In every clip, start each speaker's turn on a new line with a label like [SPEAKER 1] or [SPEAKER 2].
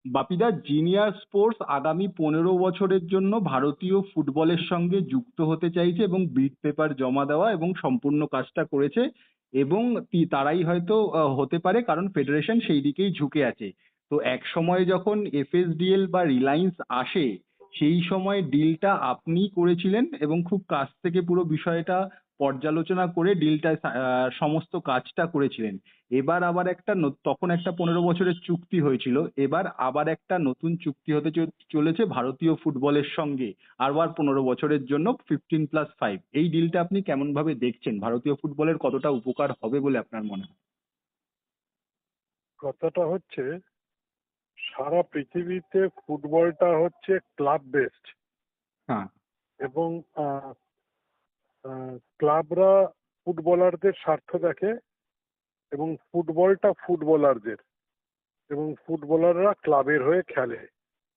[SPEAKER 1] বাপিদা, genius sports আগামী 15 বছরের জন্য ভারতীয় ফুটবলের সঙ্গে যুক্ত হতে চাইছে এবং বিট পেপার জমা দেওয়া এবং সম্পূর্ণ কাজটা করেছে। এবং তারাই হয়তো হতে পারে, কারণ ফেডারেশন সেই দিকেই ঝুঁকে আছে। তো এক সময় যখন এফএসডিএল বা রিলায়েন্স আসে, সেই সময় ডিলটা আপনিই করেছিলেন এবং খুব কাছ থেকে পুরো বিষয়টা পর্যালোচনা করে ডিলটা সমস্ত কাজটা করেছিলেন। এবার আবার তখন একটা 15 বছরের চুক্তি হয়েছিল, এবার আবার একটা নতুন চুক্তি হতে চলেছে ভারতীয় ফুটবলের সঙ্গে, আবার 15 বছরের জন্য 15+5। এই ডিলটা আপনি কেমন ভাবে দেখছেন? ভারতীয় ফুটবলের কতটা উপকার হবে বলে আপনার মনে হয়?
[SPEAKER 2] কথাটা হচ্ছে, সারা পৃথিবীতে ফুটবলটা হচ্ছে ক্লাব বেসড,
[SPEAKER 1] হ্যাঁ।
[SPEAKER 2] এবং ক্লাবরা ফুটবলারদের স্বার্থ দেখে, এবং ফুটবলটা ফুটবলারদের, এবং ফুটবলাররা ক্লাবের হয়ে খেলে।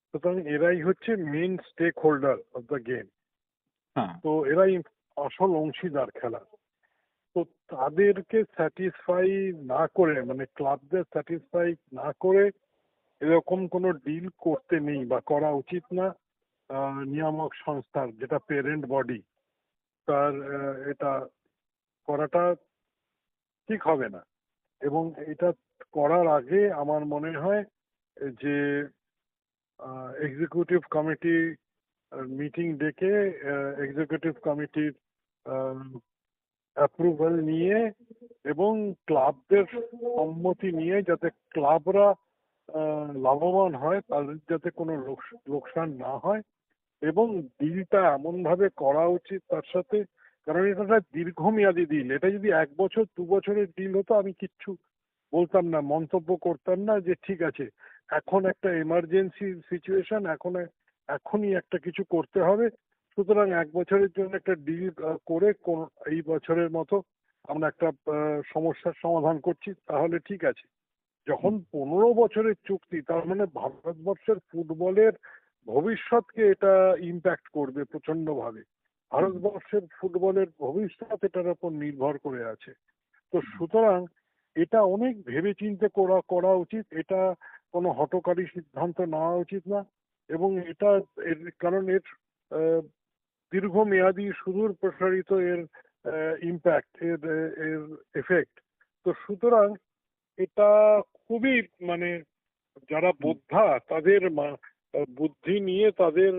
[SPEAKER 2] সুতরাং এরাই হচ্ছে main stakeholder of the game.
[SPEAKER 1] হ্যাঁ।
[SPEAKER 2] তো এরাই আসল অংশীদার খেলার। তো তাদেরকে স্যাটিসফাই না করে, মানে ক্লাবদের স্যাটিসফাই না করে এরকম কোনো ডিল করতে নেই বা করা উচিত না। নিয়ামক সংস্থার, যেটা পেরেন্ট বডি, তার এটা করাটা ঠিক হবে না। এবং এটা করার আগে আমার মনে হয় যে এক্সিকিউটিভ কমিটি মিটিং ডেকে এক্সিকিউটিভ কমিটির অ্যাপ্রুভাল নিয়ে এবং ক্লাবদের সম্মতি নিয়ে, যাতে ক্লাবরা লাভবান হয়, তাদের যাতে কোনো লোকসান না হয়, এবং ডিলটা এমন ভাবে করা উচিত তার সাথে। কারণ এটা একটা দীর্ঘমেয়াদী ডিল। এটা যদি 1 বছর 2 বছরের ডিল হতো আমি কিচ্ছু বলতাম না, মন্তব্য করতাম না যে ঠিক আছে, এখন একটা এমার্জেন্সি সিচুয়েশন, এখনই একটা কিছু করতে হবে, সুতরাং 1 বছরের জন্য একটা ডিল করে এই বছরের মতো আমরা একটা সমস্যার সমাধান করছি, তাহলে ঠিক আছে। যখন 15 বছরের চুক্তি, তার মানে ভারতবর্ষের ফুটবলের ভবিষ্যৎকে এটা ইম্প্যাক্ট করবে প্রচন্ড ভাবে। ভারতবর্ষের ফুটবলের ভবিষ্যৎ এটার উপর নির্ভর করে আছে। তো সুতরাং এটা অনেক ভেবেচিন্তে করা উচিত। এটা কোনো হঠকারী সিদ্ধান্ত নেওয়া উচিত না। এবং এটা কারণ এর আহ, দীর্ঘমেয়াদী সুদূর প্রসারিত এর ইম্প্যাক্ট, এর এফেক্ট। তো সুতরাং এটা খুবই, মানে যারা বোদ্ধা তাদের বুদ্ধি নিয়ে, তাদের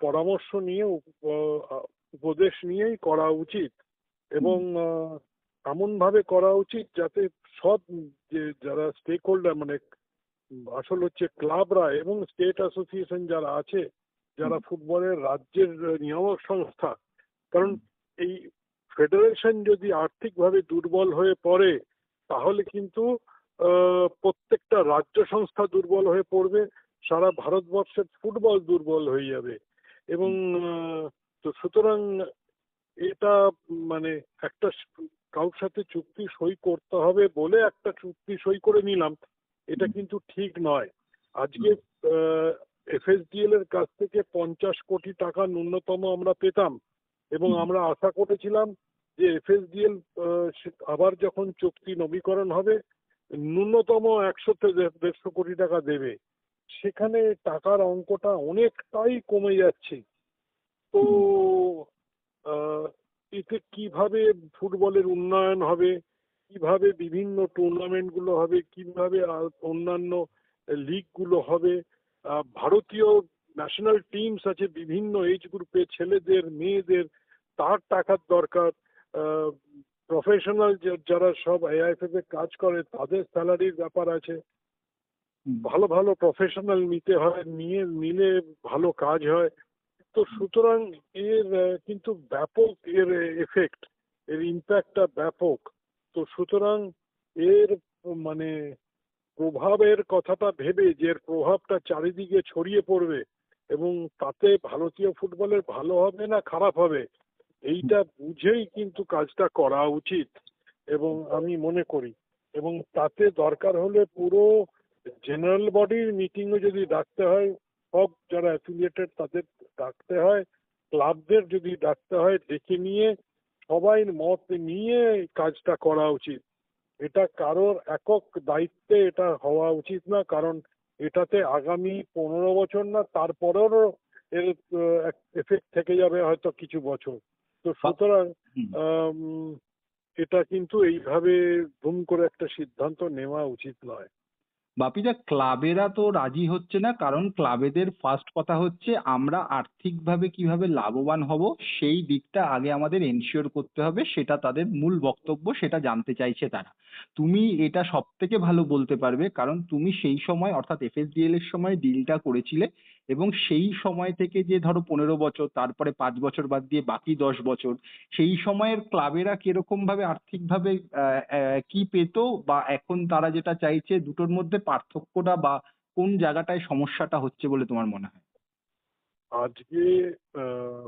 [SPEAKER 2] পরামর্শ নিয়ে, উপদেশ নিয়েই করা উচিত। এবং এমন ভাবে করা উচিত যাতে সব, যে যারা স্টেক হোল্ডার, মানে আসল হচ্ছে ক্লাবরা এবং স্টেট অ্যাসোসিয়েশন যারা আছে, যারা ফুটবলের রাজ্যের নিয়ামক সংস্থা। কারণ এই ফেডারেশন যদি আর্থিকভাবে দুর্বল হয়ে পড়ে, তাহলে কিন্তু প্রত্যেকটা রাজ্য সংস্থা দুর্বল হয়ে পড়বে, সারা ভারতবর্ষের ফুটবল দুর্বল হয়ে যাবে। এবং তো সুতরাং এটা, মানে একটা কারোর সাথে চুক্তি সই করতে হবে বলে একটা চুক্তি সই করে নিলাম, এটা কিন্তু ঠিক নয়। আজকে এফএসডিএল এর কাছ থেকে 50 কোটি টাকা ন্যূনতম আমরা পেতাম, এবং আমরা আশা করেছিলাম যে এফএসডিএল আবার যখন চুক্তি নবীকরণ হবে ন্যূনতম 100 থেকে 150 কোটি টাকা দেবে। সেখানে টাকার অঙ্কটা অনেকটাই কমে যাচ্ছে। তো এতে কিভাবে ফুটবলের উন্নয়ন হবে, কিভাবে বিভিন্ন টুর্নামেন্ট গুলো হবে, কিভাবে অন্যান্য লিগ গুলো হবে, ভারতীয় ন্যাশনাল টিমস আছে বিভিন্ন এজ গ্রুপে, ছেলেদের মেয়েদের, তার টাকার দরকার। প্রফেশনাল যারা সব এআইএফএফ এ কাজ করে তাদের স্যালারির ব্যাপার আছে। ভালো ভালো প্রফেশনাল নিতে হয়, নিলে ভালো কাজ হয়। তো সুতরাং এর কিন্তু ব্যাপক এর এফেক্ট, এর ইম্প্যাক্টটা ব্যাপক। তো সুতরাং এর, মানে প্রভাবের কথাটা ভেবে, যে এর প্রভাবটা চারিদিকে ছড়িয়ে পড়বে এবং তাতে ভারতীয় ফুটবলের ভালো হবে না খারাপ হবে, এইটা বুঝেই কিন্তু কাজটা করা উচিত এবং আমি মনে করি। এবং তাতে দরকার হলে পুরো জেনারেল বডির মিটিংও যদি ডাকতে হয়, সব যারা অ্যাফিলিয়েটেড তাদের ডাকতে হয়, ক্লাবদের যদি ডাকতে হয়, ডেকে নিয়ে সবাই মত নিয়ে কাজটা করা উচিত। এটা কারোর একক দায়িত্বে এটা হওয়া উচিত না। কারণ এটাতে আগামী 15 বছর না তারপরেও এর এফেক্ট থেকে যাবে হয়তো কিছু বছর। তো সুতরাং
[SPEAKER 1] হুম।
[SPEAKER 2] আম, এটা কিন্তু এইভাবে ধুম করে একটা সিদ্ধান্ত নেওয়া উচিত নয়।
[SPEAKER 1] বাপিদা, ক্লাবেরা তো রাজি হচ্ছে না, কারণ ক্লাবেদের ফার্স্ট কথা হচ্ছে আমরা আর্থিকভাবে কিভাবে লাভবান হব সেই দিকটা আগে আমাদের এনশিওর করতে হবে, সেটা তাদের মূল বক্তব্য, সেটা জানতে চাইছে তারা। তুমি এটা সব থেকে ভালো বলতে পারবে, কারণ তুমি সেই সময় অর্থাৎ এফএসডিএল এর সময় ডিলটা করেছিলে, এবং সেই সময় থেকে যে ধরো 15 বছর, তারপরে 5 বছর বাদ দিয়ে বাকি 10 বছর, সেই সময়ের ক্লাবেরা কিরকম ভাবে আর্থিকভাবে কি পেতো, বা এখন তারা যেটা চাইছে, দুটোর মধ্যে পার্থক্যটা বা কোন জায়গাটায় সমস্যাটা হচ্ছে বলে তোমার মনে হয়?
[SPEAKER 2] আজকে আহ,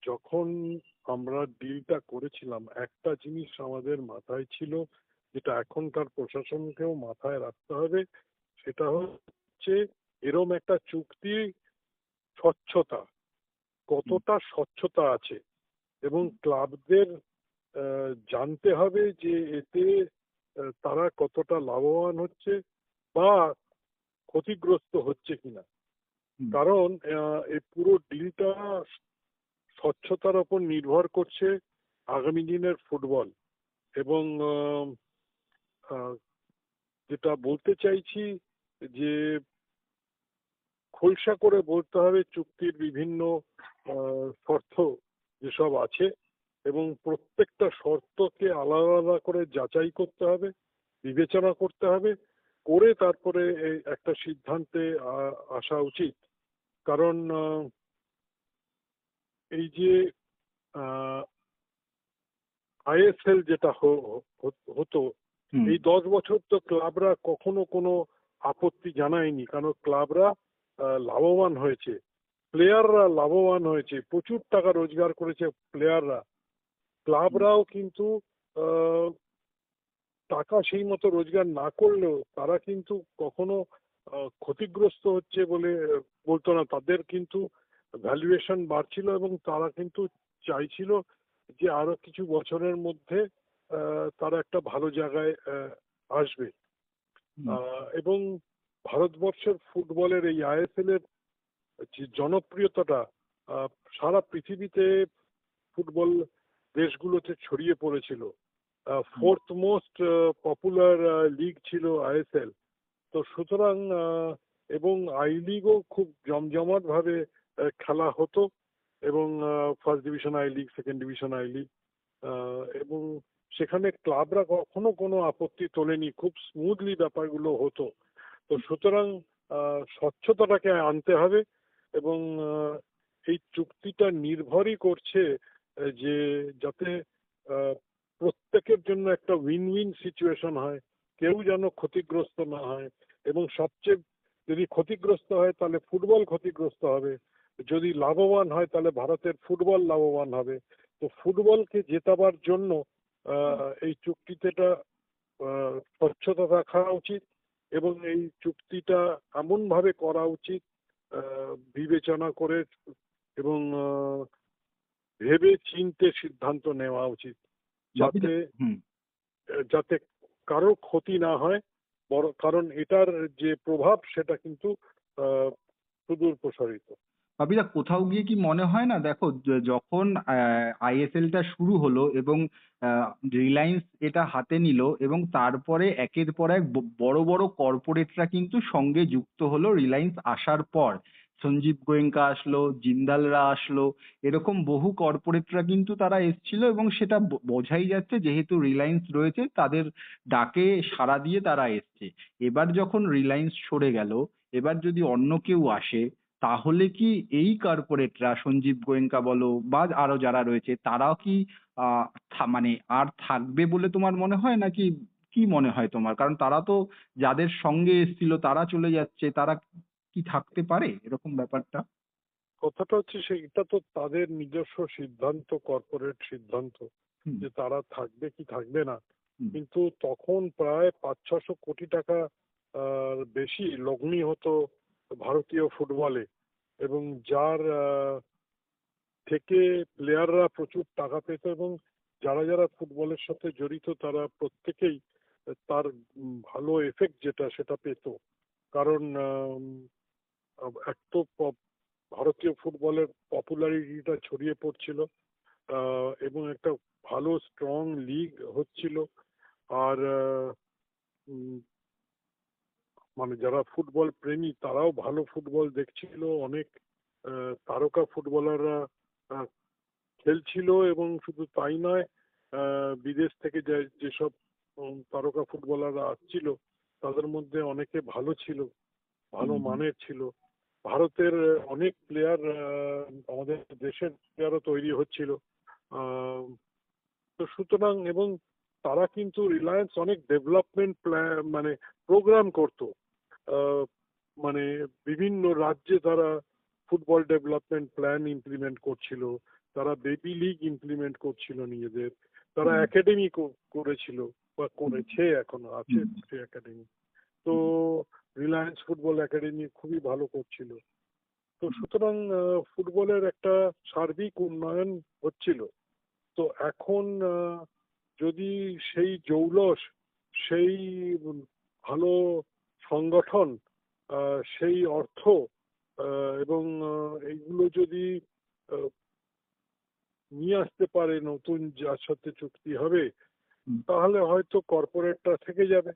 [SPEAKER 2] যখন আমরা ডিলটা করেছিলাম একটা জিনিস আমাদের মাথায় ছিল, যেটা এখনকার প্রশাসনকেও মাথায় রাখতে হবে, সেটা হচ্ছে এরম একটা চুক্তি স্বচ্ছতা,
[SPEAKER 1] হুম।
[SPEAKER 2] কতটা স্বচ্ছতা আছে, এবং ক্লাবদের জানতে হবে যে এতে তারা কতটা লাভবান হচ্ছে বা ক্ষতিগ্রস্ত হচ্ছে কিনা।
[SPEAKER 1] হুম।
[SPEAKER 2] কারণ এই পুরো ডিলটা স্বচ্ছতার ওপর নির্ভর করছে আগামী দিনের ফুটবল। এবং আহ, যেটা বলতে চাইছি যে খোলসা করে বলতে হবে চুক্তির বিভিন্ন শর্ত যেসব আছে, এবং প্রত্যেকটা শর্তকে আলাদা আলাদা করে যাচাই করতে হবে, বিবেচনা করতে হবে, করে তারপরে এই একটা সিদ্ধান্তে আসা উচিত। কারণ এই যে আইএসএল যেটা হতো,
[SPEAKER 1] হুম।
[SPEAKER 2] এই 10 বছর তো ক্লাবরা কখনো কোনো আপত্তি জানায়নি, কারণ ক্লাবরা লাভবান হয়েছে, প্লেয়াররা লাভবান হয়েছে, প্রচুর টাকা রোজগার করেছে প্লেয়াররা। ক্লাবরাও কিন্তু আহ, টাকা সেই মতো রোজগার না করলেও তারা কিন্তু কখনো ক্ষতিগ্রস্ত হচ্ছে বলে বলতো না। তাদের কিন্তু ভ্যালুয়েশন বাড়ছিল এবং তারা কিন্তু চাইছিল যে আরো কিছু বছরের মধ্যে তারা একটা ভালো জায়গায় আসবে।
[SPEAKER 1] হুম।
[SPEAKER 2] এবং ভারতবর্ষের ফুটবলের এই আইএসএল এর যে জনপ্রিয়তাটা আহ, সারা পৃথিবীতে ফুটবল দেশগুলোতে ছড়িয়ে পড়েছিল।
[SPEAKER 1] হুম।
[SPEAKER 2] ফোর্থ মোস্ট পপুলার লিগ ছিল আইএসএল। তো সুতরাং এবং আই লিগও খুব জমজমাট ভাবে খেলা হতো, এবং first division I league, second division I league, এবং সেখানে ক্লাবরা কখনো কোনো আপত্তি তোলেনি, খুব স্মুথলি ব্যাপারগুলো হতো। তো সুতরাং স্বচ্ছতাটাকে আনতে হবে, এবং এই চুক্তিটা নির্ভরই করছে যে যাতে আহ, প্রত্যেকের জন্য একটা উইন উইন সিচুয়েশন হয়, কেউ যেন ক্ষতিগ্রস্ত না হয়। এবং সবচেয়ে যদি ক্ষতিগ্রস্ত হয় তাহলে ফুটবল ক্ষতিগ্রস্ত হবে, যদি লাভবান হয় তাহলে ভারতের ফুটবল লাভবান হবে। তো ফুটবলকে জেতাবার জন্য এই চুক্তিটা স্বচ্ছতা রাখা উচিত, এবং এই চুক্তিটা এমন ভাবে করা উচিত বিবেচনা করে, এবং ভেবে চিন্তে সিদ্ধান্ত নেওয়া উচিত,
[SPEAKER 1] বাপিদা।
[SPEAKER 2] যাতে
[SPEAKER 1] হুম।
[SPEAKER 2] যাতে কারো ক্ষতি না হয়। বড় কারণ এটার যে প্রভাব সেটা কিন্তু আহ, সুদূর প্রসারিত।
[SPEAKER 1] বাপিদা, কোথাও গিয়ে কি মনে হয় না, দেখো যখন আইএসএল টা শুরু হলো এবং রিলায়েন্স এটা হাতে নিল, এবং তারপরে একের পর এক বড় বড় কর্পোরেটরা কিন্তু সঙ্গে যুক্ত হলো রিলায়েন্স আসার পর। সঞ্জীব গোয়েঙ্কা আসলো, জিন্দালরা আসলো, এরকম বহু কর্পোরেটরা কিন্তু তারা এসছিল, এবং সেটা বোঝাই যাচ্ছে যেহেতু রিলায়েন্স রয়েছে তাদের ডাকে সাড়া দিয়ে তারা এসছে। এবার যখন রিলায়েন্স সরে গেল, এবার যদি অন্য কেউ আসে, তাহলে কি এই কর্পোরেটরা, সঞ্জীব গোয়েঙ্কা বলো বা আরো যারা রয়েছে, তারাও কি মানে আর থাকবে বলে তোমার মনে হয়, নাকি কি মনে হয় তোমার? কারণ তারা তো যাদের সঙ্গে এসেছিল তারা চলে যাচ্ছে, তারা কি থাকতে পারে, এরকম ব্যাপারটা?
[SPEAKER 2] কথাটা হচ্ছে সেটা তো তাদের নিজস্ব সিদ্ধান্ত, কর্পোরেট সিদ্ধান্ত,
[SPEAKER 1] হুম।
[SPEAKER 2] যে তারা থাকবে কি থাকবে না।
[SPEAKER 1] হুম।
[SPEAKER 2] কিন্তু তখন প্রায় 500-600 কোটি টাকা বেশি লগ্নি হতো ভারতীয় ফুটবলে, এবং যার থেকে প্লেয়াররা প্রচুর টাকা পেত, এবং যারা যারা ফুটবলের সাথে জড়িত তারা প্রত্যেকেই তার ভালো এফেক্ট যেটা সেটা পেত। কারণ এক তো ভারতীয় ফুটবলের পপুলারিটিটা ছড়িয়ে পড়ছিল, এবং একটা ভালো স্ট্রং লিগ হচ্ছিল। আর উম, মানে যারা ফুটবল প্রেমী তারাও ভালো ফুটবল দেখছিল, অনেক তারকা ফুটবলাররা খেলছিল, এবং শুধু তাই নয়, বিদেশ থেকে যেসব তারকা ফুটবলাররা আসছিল তাদের মধ্যে অনেকে ভালো ছিল, ভালো মানের ছিল। ভারতের অনেক প্লেয়ার, আমাদের দেশের প্লেয়ারও তৈরি হচ্ছিল। আহ, তো সুতরাং, এবং তারা কিন্তু রিলায়েন্স অনেক ডেভেলপমেন্ট প্ল্যান মানে প্রোগ্রাম করতো। আহ, মানে বিভিন্ন রাজ্যে তারা ফুটবল ডেভেলপমেন্ট প্ল্যান ইমপ্লিমেন্ট করছিল, তারা বেবি লিগ ইমপ্লিমেন্ট করছিল নিজেদের, তারা একাডেমি করেছিল বা করেছে, এখনো আছে সেই একাডেমি। তো রিলায়েন্স ফুটবল একাডেমি খুবই ভালো করছিল। তো সুতরাং ফুটবলের একটা সার্বিক উন্নয়ন হচ্ছিল। তো এখন যদি সেই জৌলস, সেই ভালো সংগঠন, সেই অর্থ, এবং এইগুলো যদি আহ, নিয়ে আসতে পারে নতুন যার সাথে চুক্তি হবে, তাহলে হয়তো কর্পোরেটটা থেকে যাবে।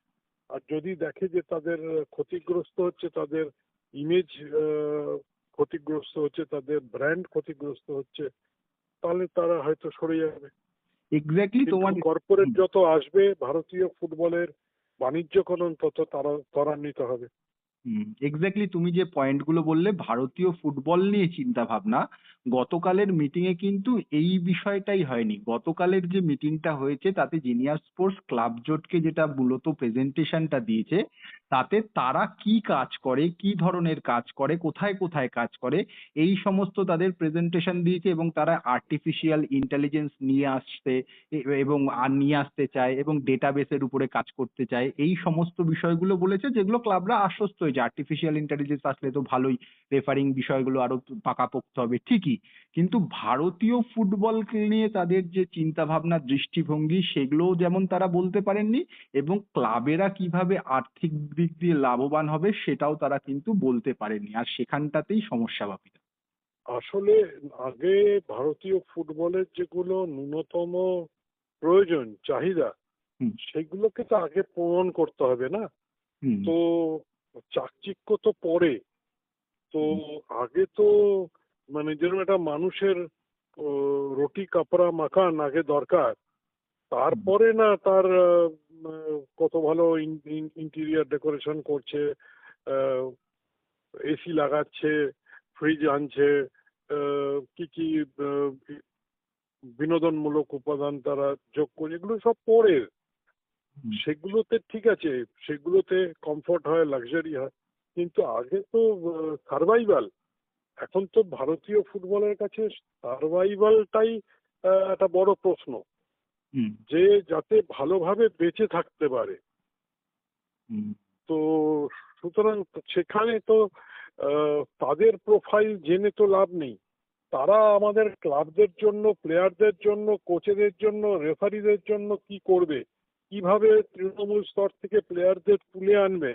[SPEAKER 2] আর যদি দেখে যে তাদের ক্ষতিগ্রস্ত হচ্ছে, তাদের ইমেজ ক্ষতিগ্রস্ত হচ্ছে, তাদের ব্র্যান্ড ক্ষতিগ্রস্ত হচ্ছে, তাহলে তারা হয়তো সরে যাবে।
[SPEAKER 1] এক্স্যাক্টলি
[SPEAKER 2] কিন্তু
[SPEAKER 1] তোমার
[SPEAKER 2] কর্পোরেট যত আসবে, ভারতীয় ফুটবলের বাণিজ্যকরণ তত ত্বরান্বিত হবে।
[SPEAKER 1] এক্স্যাক্টলি তুমি যে পয়েন্ট গুলো বললে ভারতীয় ফুটবল নিয়ে চিন্তা ভাবনা, গতকালের মিটিং এ কিন্তু এই বিষয়টাই হয়নি। গতকালের যে মিটিংটা হয়েছে তাতে জিনিয়াস স্পোর্টস ক্লাব জোটকে যেটা মূলত প্রেজেন্টেশনটা দিয়েছে, তাতে তারা কি কাজ করে, কি ধরনের কাজ করে, কোথায় কোথায় কাজ করে, এই সমস্ত তাদের প্রেজেন্টেশন দিয়েছে। এবং তারা আর্টিফিশিয়াল ইন্টেলিজেন্স নিয়ে আসছে এবং নিয়ে আসতে চায় এবং ডেটাবেসের উপরে কাজ করতে চায়, এই সমস্ত বিষয়গুলো বলেছে, যেগুলো ক্লাবরা আশ্বস্ত হয়েছে। আর্টিফিশিয়াল ইন্টেলিজেন্স আসলে তো ভালোই, রেফারিং বিষয়গুলো আরো পাকাপোক্ত হবে ঠিকই, কিন্তু ভারতীয় ফুটবল নিয়ে তাদের যে চিন্তা ভাবনা, দৃষ্টিভঙ্গি, সেগুলোও যেমন তারা বলতে পারেননি, এবং ক্লাবেরা কিভাবে আর্থিক দিক দিয়ে লাভবান হবে সেটাও তারা কিন্তু বলতে পারেননি। আর সেখানটাতেই সমস্যা বাপিটা।
[SPEAKER 2] আসলে আগে ভারতীয় ফুটবলের যেগুলো ন্যূনতম প্রয়োজন, চাহিদা,
[SPEAKER 1] হুম
[SPEAKER 2] সেগুলোকে তো আগে পূরণ করতে হবে না?
[SPEAKER 1] হুম
[SPEAKER 2] তো চাকচিক্য তো পরে। তো আগে তো মানে যেরকম একটা মানুষের রুটি কাপড়া মাকান আগে দরকার, তারপরে না তার কত ভালো ইন্টেরিয়ার ডেকোরেশন করছে, এসি লাগাচ্ছে, ফ্রিজ আনছে, কি কি আহ, বিনোদনমূলক উপাদান তারা যোগ করে, এগুলো সব পরের।
[SPEAKER 1] হুম
[SPEAKER 2] সেগুলোতে ঠিক আছে, সেগুলোতে কমফোর্ট হয়, লাক্সারি হয়, কিন্তু আগে তো সার্ভাইভাল। এখন তো ভারতীয় ফুটবলের কাছে সার্ভাইভালটাই একটা বড় প্রশ্ন,
[SPEAKER 1] হুম
[SPEAKER 2] যে যাতে ভালোভাবে বেঁচে থাকতে পারে।
[SPEAKER 1] হুম
[SPEAKER 2] তো সুতরাং সেখানে তো তাদের প্রোফাইল জেনে তো লাভ নেই। তারা আমাদের ক্লাবদের জন্য, প্লেয়ারদের জন্য, কোচেদের জন্য, রেফারিদের জন্য কি করবে, কিভাবে তৃণমূল স্তর থেকে প্লেয়ারদের তুলে আনবে,